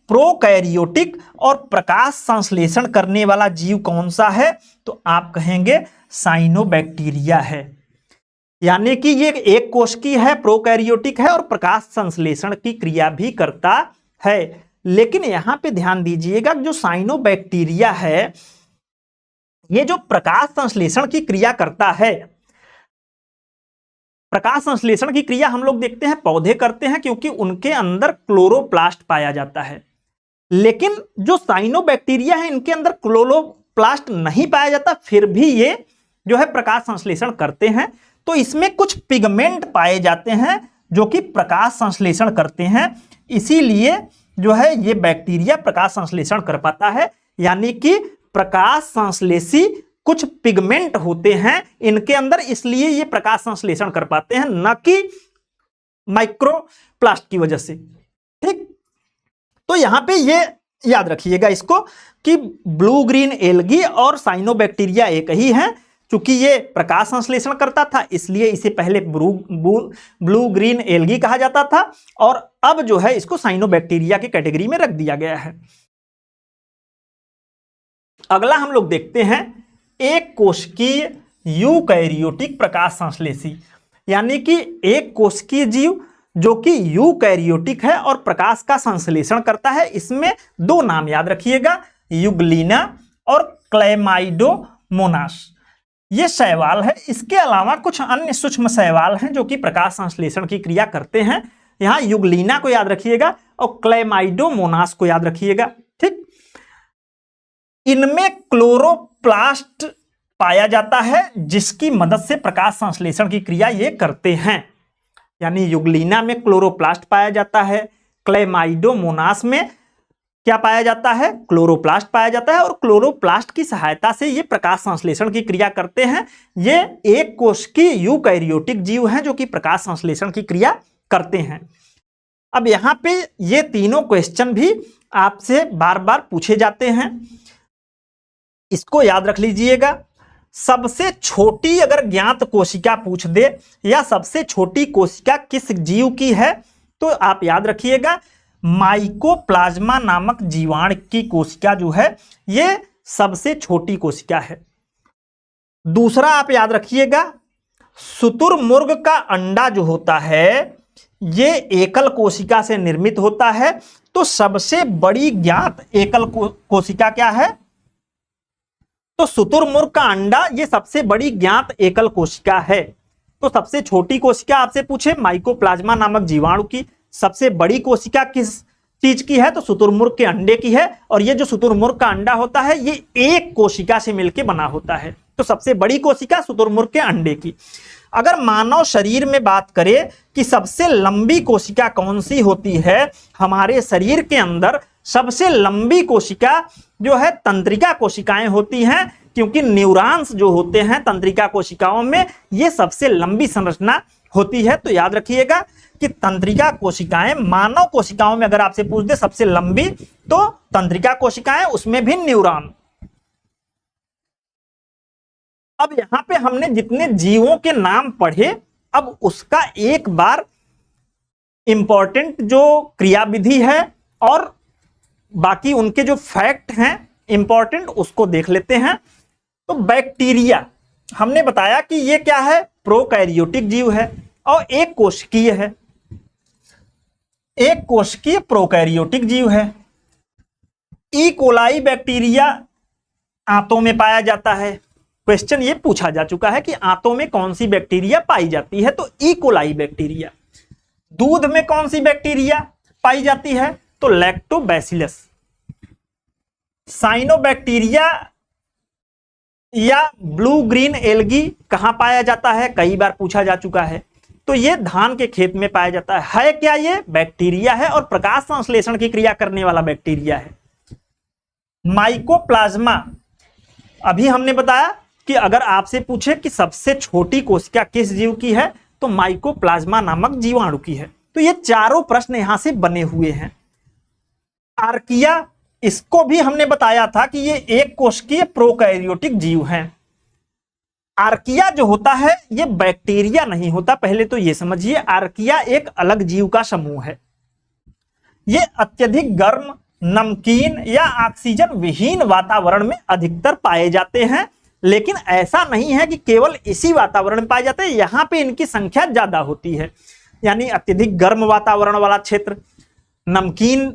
[SPEAKER 1] प्रोकैरियोटिक और प्रकाश संश्लेषण करने वाला जीव कौन सा है, तो आप कहेंगे साइनोबैक्टीरिया है। यानी कि ये एक कोशिकीय है, प्रोकैरियोटिक है और प्रकाश संश्लेषण की क्रिया भी करता है। लेकिन यहां पे ध्यान दीजिएगा, जो साइनोबैक्टीरिया है ये जो प्रकाश संश्लेषण की क्रिया करता है, प्रकाश संश्लेषण की क्रिया हम लोग देखते हैं पौधे करते हैं क्योंकि उनके अंदर क्लोरोप्लास्ट पाया जाता है। लेकिन जो साइनोबैक्टीरिया है इनके अंदर क्लोरोप्लास्ट नहीं पाया जाता, फिर भी ये जो है प्रकाश संश्लेषण करते हैं। तो इसमें कुछ पिगमेंट पाए जाते हैं जो कि प्रकाश संश्लेषण करते हैं, इसीलिए जो है ये बैक्टीरिया प्रकाश संश्लेषण कर पाता है। यानी कि प्रकाश संश्लेषी कुछ पिगमेंट होते हैं इनके अंदर, इसलिए ये प्रकाश संश्लेषण कर पाते हैं, न कि माइक्रोप्लास्ट की वजह से। ठीक, तो यहां पे ये याद रखिएगा इसको कि ब्लू ग्रीन एल्गी और साइनोबैक्टीरिया एक ही हैं। चूंकि ये प्रकाश संश्लेषण करता था इसलिए इसे पहले ब्लू ग्रीन एल्गी कहा जाता था और अब जो है इसको साइनोबैक्टीरिया की कैटेगरी में रख दिया गया है। अगला हम लोग देखते हैं एक कोशिकीय यूकैरियोटिक प्रकाश संश्लेषी, यानी कि एक कोशिकीय जीव जो कि यूकैरियोटिक है और प्रकाश का संश्लेषण करता है। इसमें दो नाम याद रखिएगा, यूग्लिना और क्लैमाइडोमोनास। ये शैवाल है। इसके अलावा कुछ अन्य सूक्ष्म शैवाल हैं जो कि प्रकाश संश्लेषण की क्रिया करते हैं। यहां यूग्लिना को याद रखिएगा और क्लैमाइडोमोनास को याद रखिएगा। ठीक, इनमें क्लोरोप्लास्ट पाया जाता है जिसकी मदद से प्रकाश संश्लेषण की क्रिया ये करते हैं। यानी यूग्लिना में क्लोरोप्लास्ट पाया जाता है, क्लैमाइडोमोनास में क्या पाया जाता है, क्लोरोप्लास्ट पाया जाता है और क्लोरोप्लास्ट की सहायता से ये प्रकाश संश्लेषण की क्रिया करते हैं। ये एक कोशिकीय यूकैरियोटिक जीव हैं जो कि प्रकाश संश्लेषण की क्रिया करते हैं। अब यहां पे ये तीनों क्वेश्चन भी आपसे बार बार पूछे जाते हैं, इसको याद रख लीजिएगा। सबसे छोटी अगर ज्ञात कोशिका पूछ दे या सबसे छोटी कोशिका किस जीव की है तो आप याद रखिएगा माइकोप्लाज्मा नामक जीवाणु की कोशिका जो है ये सबसे छोटी कोशिका है। दूसरा आप याद रखिएगा शुतुरमुर्ग का अंडा जो होता है ये एकल कोशिका से निर्मित होता है। तो सबसे बड़ी ज्ञात एकल कोशिका क्या है, तो शुतुरमुर्ग का अंडा ये सबसे बड़ी ज्ञात एकल कोशिका है। तो सबसे छोटी कोशिका आपसे पूछे माइकोप्लाज्मा नामक जीवाणु की, सबसे बड़ी कोशिका किस चीज की है तो शुतुरमुर्ग के अंडे की है। और ये जो शुतुरमुर्ग का अंडा होता है ये एक कोशिका से मिलकर बना होता है। तो सबसे बड़ी कोशिका शुतुरमुर्ग के अंडे की। अगर मानव शरीर में बात करें कि सबसे लंबी कोशिका कौन सी होती है, हमारे शरीर के अंदर सबसे लंबी कोशिका जो है तंत्रिका कोशिकाएं होती हैं, क्योंकि न्यूरॉन्स जो होते हैं तंत्रिका कोशिकाओं में ये सबसे लंबी संरचना होती है। तो याद रखिएगा कि तंत्रिका कोशिकाएं मानव कोशिकाओं में अगर आपसे पूछ दे सबसे लंबी तो तंत्रिका कोशिकाएं, उसमें भी न्यूरॉन। अब यहां पे हमने जितने जीवों के नाम पढ़े, अब उसका एक बार इंपॉर्टेंट जो क्रियाविधि है और बाकी उनके जो फैक्ट हैं इंपॉर्टेंट उसको देख लेते हैं। तो बैक्टीरिया हमने बताया कि ये क्या है, प्रोकैरियोटिक जीव है और एक कोशिकीय है, एक कोशिकीय प्रोकैरियोटिक जीव है। ई कोलाई बैक्टीरिया आंतों में पाया जाता है। क्वेश्चन ये पूछा जा चुका है कि आंतों में कौन सी बैक्टीरिया पाई जाती है, तो ई कोलाई बैक्टीरिया। दूध में कौन सी बैक्टीरिया पाई जाती है, तो लैक्टोबैसिलस। साइनोबैक्टीरिया या ब्लू ग्रीन एल्गी कहां पाया जाता है, कई बार पूछा जा चुका है। तो ये धान के खेत में पाया जाता है क्या, ये बैक्टीरिया है और प्रकाश संश्लेषण की क्रिया करने वाला बैक्टीरिया है। माइकोप्लाज्मा अभी हमने बताया कि अगर आपसे पूछे कि सबसे छोटी कोशिका किस जीव की है, तो माइकोप्लाज्मा नामक जीवाणु की है। तो ये चारों प्रश्न यहां से बने हुए हैं। आर्किया, इसको भी हमने बताया था कि ये एक कोशिकीय प्रोकैरियोटिक जीव हैं। आर्किया जो होता है ये बैक्टीरिया नहीं होता, पहले तो ये समझिए। आर्किया एक अलग जीव का समूह है। ये अत्यधिक गर्म, नमकीन या ऑक्सीजन विहीन वातावरण में अधिकतर पाए जाते हैं, लेकिन ऐसा नहीं है कि केवल इसी वातावरण में पाए जाते हैं, यहाँ पे इनकी संख्या ज्यादा होती है। यानी अत्यधिक गर्म वातावरण वाला क्षेत्र, नमकीन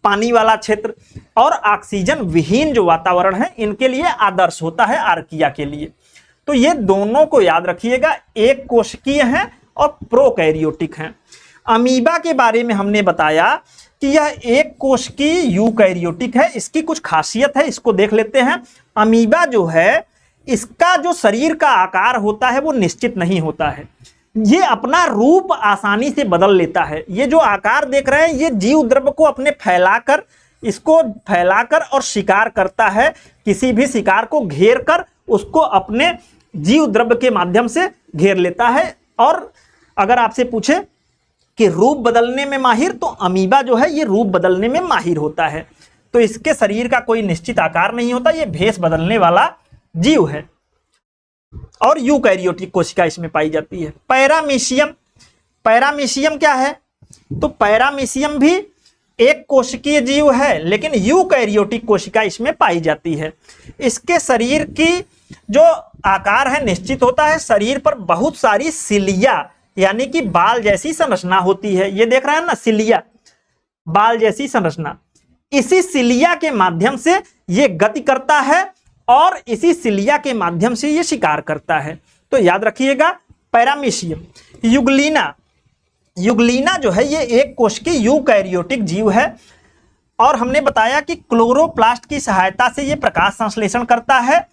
[SPEAKER 1] पानी वाला क्षेत्र और ऑक्सीजन विहीन जो वातावरण है, इनके लिए आदर्श होता है आर्किया के लिए। तो ये दोनों को याद रखिएगा, एक कोशिकीय हैं और प्रोकैरियोटिक हैं। अमीबा के बारे में हमने बताया कि यह एक कोशिकीय यूकैरियोटिक है। इसकी कुछ खासियत है, इसको देख लेते हैं। अमीबा जो है, इसका जो शरीर का आकार होता है वो निश्चित नहीं होता है। ये अपना रूप आसानी से बदल लेता है। ये जो आकार देख रहे हैं, ये जीव द्रव्य को अपने फैलाकर और शिकार करता है। किसी भी शिकार को घेर कर उसको अपने जीव द्रव्य के माध्यम से घेर लेता है। और अगर आपसे पूछे कि रूप बदलने में माहिर, तो अमीबा जो है ये रूप बदलने में माहिर होता है। तो इसके शरीर का कोई निश्चित आकार नहीं होता, ये भेष बदलने वाला जीव है। और यूकैरियोटिक कोशिका इसमें पाई जाती है। पैरामीशियम, पैरामीशियम क्या है? तो पैरामीशियम भी एक कोशिकीय जीव है, लेकिन यूकैरियोटिक कोशिका इसमें पाई जाती है। इसके शरीर की जो आकार है निश्चित होता है। शरीर पर बहुत सारी सिलिया यानी कि बाल जैसी संरचना होती है। ये देख रहे हैं ना, सिलिया, बाल जैसी संरचना। इसी सिलिया के माध्यम से ये गति करता है और इसी सिलिया के माध्यम से ये शिकार करता है। तो याद रखिएगा पैरामीशियम। युगलीना, युगलीना जो है ये एक कोशिकीय यूकैरियोटिक जीव है और हमने बताया कि क्लोरोप्लास्ट की सहायता से ये प्रकाश संश्लेषण करता है।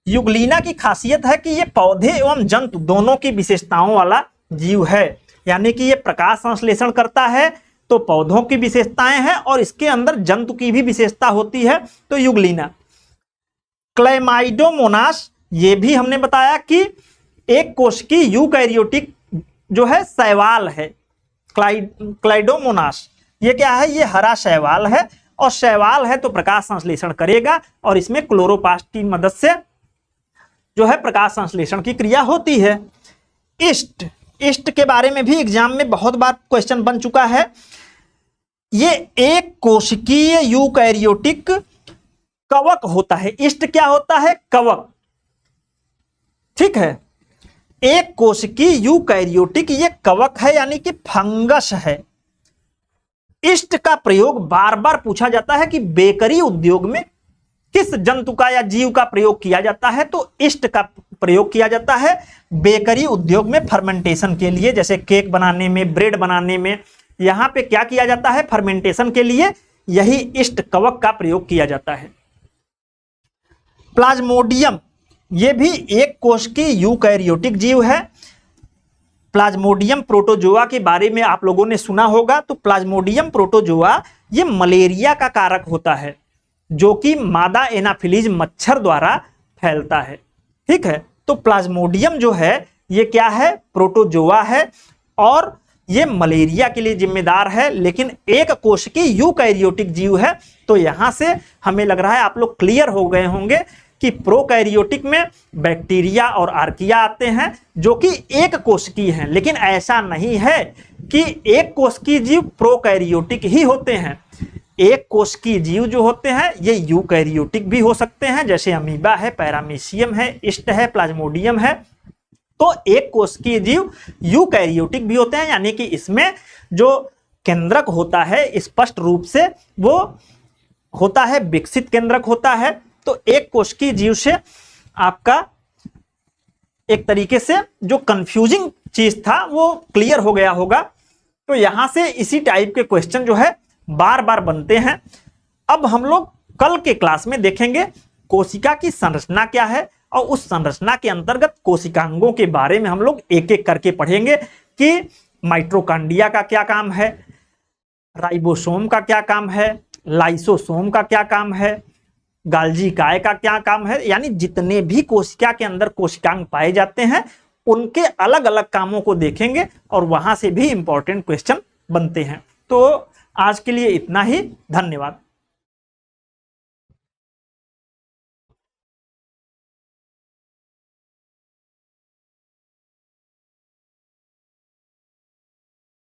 [SPEAKER 1] युगलीना की खासियत है कि ये पौधे एवं जंतु दोनों की विशेषताओं वाला जीव है। यानी कि ये प्रकाश संश्लेषण करता है तो पौधों की विशेषताएं हैं और इसके अंदर जंतु की भी विशेषता होती है। तो युगलीना। क्लैमाइडोमोनास, ये भी हमने बताया कि एक कोशिकीय यूकैरियोटिक जो है शैवाल है। क्लाइडोमोनास ये क्या है? ये हरा शैवाल है और शैवाल है तो प्रकाश संश्लेषण करेगा और इसमें क्लोरोप्लास्ट की मदद से जो है प्रकाश संश्लेषण की क्रिया होती है। ईस्ट, ईस्ट के बारे में भी एग्जाम में बहुत बार क्वेश्चन बन चुका है। ये एक कोशिकीय यूकैरियोटिक कवक होता है। ईस्ट क्या होता है? कवक। ठीक है, एक कोशिकीय यूकैरियोटिक ये कवक है यानी कि फंगस है। ईस्ट का प्रयोग बार बार पूछा जाता है कि बेकरी उद्योग में किस जंतु का या जीव का प्रयोग किया जाता है? तो ईस्ट का प्रयोग किया जाता है बेकरी उद्योग में फर्मेंटेशन के लिए, जैसे केक बनाने में, ब्रेड बनाने में। यहां पे क्या किया जाता है? फर्मेंटेशन के लिए यही ईस्ट कवक का प्रयोग किया जाता है। प्लाज्मोडियम, ये भी एक कोशिकीय यूकैरियोटिक जीव है। प्लाज्मोडियम प्रोटोजोआ के बारे में आप लोगों ने सुना होगा। तो प्लाज्मोडियम प्रोटोजोआ ये मलेरिया का कारक होता है, जो कि मादा एनाफिलीज मच्छर द्वारा फैलता है। ठीक है, तो प्लाज्मोडियम जो है ये क्या है? प्रोटोजोआ है और ये मलेरिया के लिए जिम्मेदार है, लेकिन एक कोशिकीय यूकैरियोटिक जीव है। तो यहां से हमें लग रहा है आप लोग क्लियर हो गए होंगे कि प्रोकैरियोटिक में बैक्टीरिया और आर्किया आते हैं जो कि एक कोशिकीय हैं, लेकिन ऐसा नहीं है कि एक कोशिकीय जीव प्रोकैरियोटिक ही होते हैं। एक कोशिकीय जीव जो होते हैं ये यूकैरियोटिक भी हो सकते हैं, जैसे अमीबा है, पैरामीशियम है, ईस्ट है, प्लाज्मोडियम है। तो एक कोशिकीय जीव यूकैरियोटिक भी होते हैं, यानी कि इसमें जो केंद्रक होता है स्पष्ट रूप से वो होता है विकसित केंद्रक होता है। तो एक कोशिकीय जीव से आपका एक तरीके से जो कंफ्यूजिंग चीज था वो क्लियर हो गया होगा। तो यहां से इसी टाइप के क्वेश्चन जो है बार बार बनते हैं। अब हम लोग कल के क्लास में देखेंगे कोशिका की संरचना क्या है और उस संरचना के अंतर्गत कोशिकांगों के बारे में हम लोग एक एक करके पढ़ेंगे कि माइटोकॉन्ड्रिया का क्या काम है, राइबोसोम का क्या काम है, लाइसोसोम का क्या काम है, गाल्जी काय का क्या काम है, यानी जितने भी कोशिका के अंदर कोशिकांग पाए जाते हैं उनके अलग अलग कामों को देखेंगे और वहां से भी इंपॉर्टेंट क्वेश्चन बनते हैं। तो आज के लिए इतना ही, धन्यवाद।